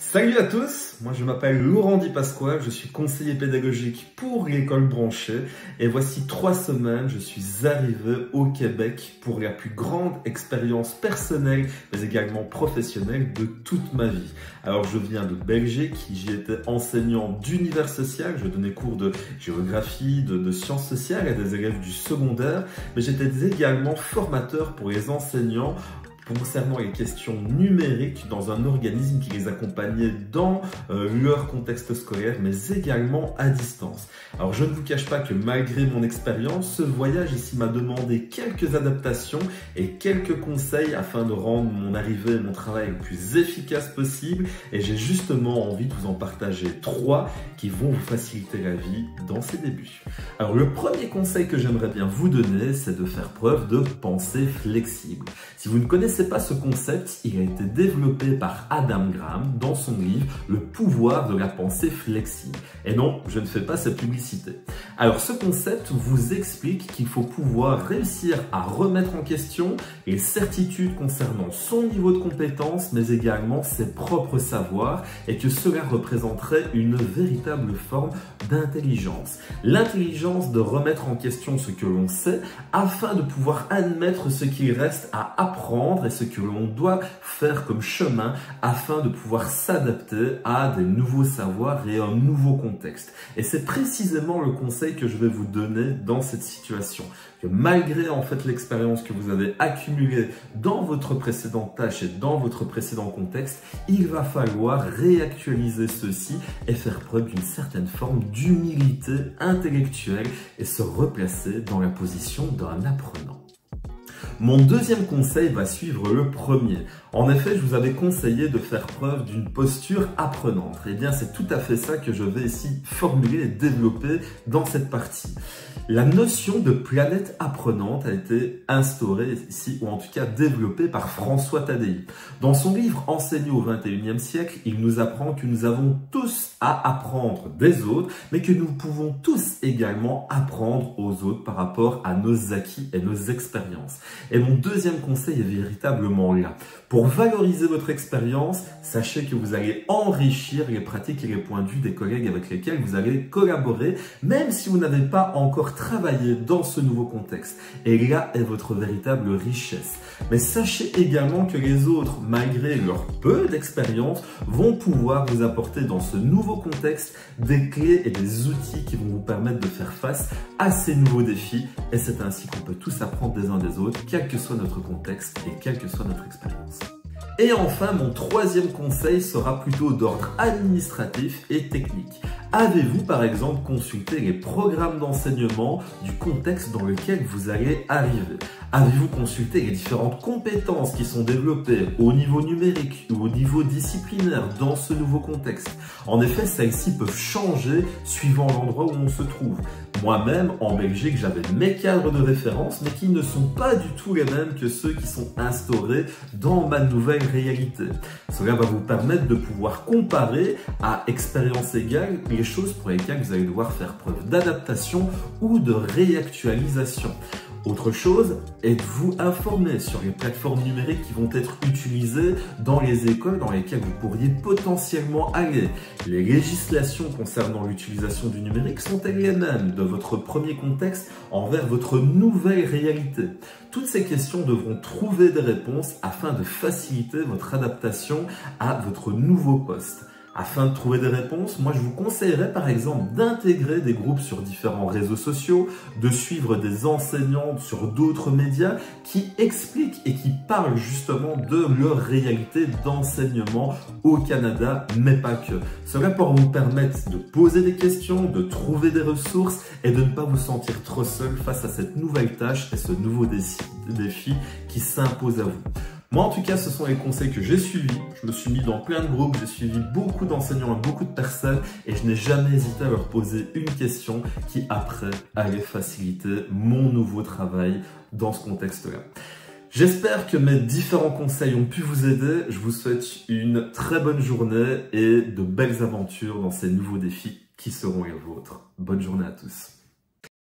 Salut à tous, moi je m'appelle Laurent Di Pasquale, je suis conseiller pédagogique pour l'école branchée et voici 3 semaines, je suis arrivé au Québec pour la plus grande expérience personnelle mais également professionnelle de toute ma vie. Alors je viens de Belgique, j'y étais enseignant d'univers social, je donnais cours de géographie, de sciences sociales à des élèves du secondaire, mais j'étais également formateur pour les enseignants concernant les questions numériques dans un organisme qui les accompagnait dans leur contexte scolaire, mais également à distance. Alors je ne vous cache pas que malgré mon expérience, ce voyage ici m'a demandé quelques adaptations et quelques conseils afin de rendre mon arrivée et mon travail le plus efficace possible. Et j'ai justement envie de vous en partager 3 qui vont vous faciliter la vie dans ces débuts. Alors le premier conseil que j'aimerais bien vous donner, c'est de faire preuve de pensée flexible. Si vous ne connaissez pas ce concept, il a été développé par Adam Graham dans son livre Le pouvoir de la pensée flexible. Et non, je ne fais pas cette publicité. Alors ce concept vous explique qu'il faut pouvoir réussir à remettre en question les certitudes concernant son niveau de compétence, mais également ses propres savoirs, et que cela représenterait une véritable forme d'intelligence. L'intelligence de remettre en question ce que l'on sait afin de pouvoir admettre ce qu'il reste à apprendre et ce que l'on doit faire comme chemin afin de pouvoir s'adapter à des nouveaux savoirs et un nouveau contexte. Et c'est précisément le conseil que je vais vous donner dans cette situation. Que malgré en fait l'expérience que vous avez accumulée dans votre précédente tâche et dans votre précédent contexte, il va falloir réactualiser ceci et faire preuve d'une certaine forme d'humilité intellectuelle et se replacer dans la position d'un apprenant. Mon deuxième conseil va suivre le premier. En effet, je vous avais conseillé de faire preuve d'une posture apprenante. Eh bien, c'est tout à fait ça que je vais ici formuler et développer dans cette partie. La notion de planète apprenante a été instaurée ici, ou en tout cas développée par François Tadei. Dans son livre Enseigner au XXIe siècle, il nous apprend que nous avons tous à apprendre des autres, mais que nous pouvons tous également apprendre aux autres par rapport à nos acquis et nos expériences. Et mon deuxième conseil est véritablement là. Pour valoriser votre expérience, sachez que vous allez enrichir les pratiques et les points de vue des collègues avec lesquels vous allez collaborer, même si vous n'avez pas encore travaillé dans ce nouveau contexte. Et là est votre véritable richesse. Mais sachez également que les autres, malgré leur peu d'expérience, vont pouvoir vous apporter dans ce nouveau contexte des clés et des outils qui vont vous permettre de faire face à ces nouveaux défis. Et c'est ainsi qu'on peut tous apprendre des uns des autres, quel que soit notre contexte et quelle que soit notre expérience. Et enfin, mon troisième conseil sera plutôt d'ordre administratif et technique. Avez-vous par exemple consulté les programmes d'enseignement du contexte dans lequel vous allez arriver? Avez-vous consulté les différentes compétences qui sont développées au niveau numérique ou au niveau disciplinaire dans ce nouveau contexte? En effet, celles-ci peuvent changer suivant l'endroit où on se trouve. Moi-même, en Belgique, j'avais mes cadres de référence, mais qui ne sont pas du tout les mêmes que ceux qui sont instaurés dans ma nouvelle réalité. Cela va vous permettre de pouvoir comparer à expérience égale les choses pour lesquelles vous allez devoir faire preuve d'adaptation ou de réactualisation. Autre chose, êtes-vous informé sur les plateformes numériques qui vont être utilisées dans les écoles dans lesquelles vous pourriez potentiellement aller? Les législations concernant l'utilisation du numérique sont-elles les mêmes de votre premier contexte envers votre nouvelle réalité? Toutes ces questions devront trouver des réponses afin de faciliter votre adaptation à votre nouveau poste. Afin de trouver des réponses, moi je vous conseillerais par exemple d'intégrer des groupes sur différents réseaux sociaux, de suivre des enseignants sur d'autres médias qui expliquent et qui parlent justement de leur réalité d'enseignement au Canada, mais pas que. Cela pour vous permettre de poser des questions, de trouver des ressources et de ne pas vous sentir trop seul face à cette nouvelle tâche et ce nouveau défi qui s'impose à vous. Moi, en tout cas, ce sont les conseils que j'ai suivis. Je me suis mis dans plein de groupes, j'ai suivi beaucoup d'enseignants et beaucoup de personnes et je n'ai jamais hésité à leur poser une question qui, après, allait faciliter mon nouveau travail dans ce contexte-là. J'espère que mes différents conseils ont pu vous aider. Je vous souhaite une très bonne journée et de belles aventures dans ces nouveaux défis qui seront les vôtres. Bonne journée à tous.